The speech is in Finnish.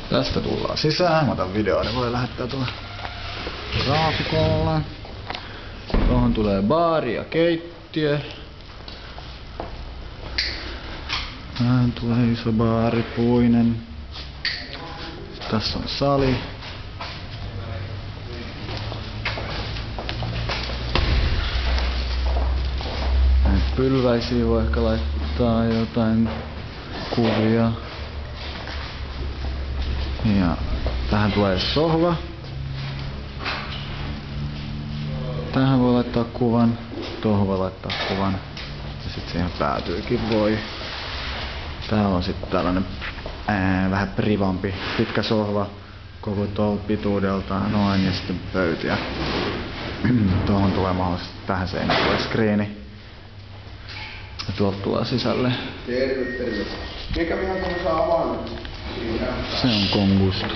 Tästä tullaan sisään. Mä otan videoa, niin voi lähettää tuolla graafikolla. Tuohon tulee baari ja keittiö. Tähän tulee iso baari, puinen. Tässä on sali. Pylväisiä voi ehkä laittaa jotain kuvia. Ja tähän tulee sohva. Tähän voi laittaa kuvan. Tuohon voi laittaa kuvan. Ja sitten siihen päätyykin voi. Täällä on sitten tällainen vähän privampi pitkä sohva. Koko tuolla pituudeltaan noin ja sitten pöytiä. Tuohon tulee mahdollisesti tähän seinään tulee skriini. Ja tuolta tulee sisälle. Terve. Mikä minä tuossa avaan? Se on Kongusta.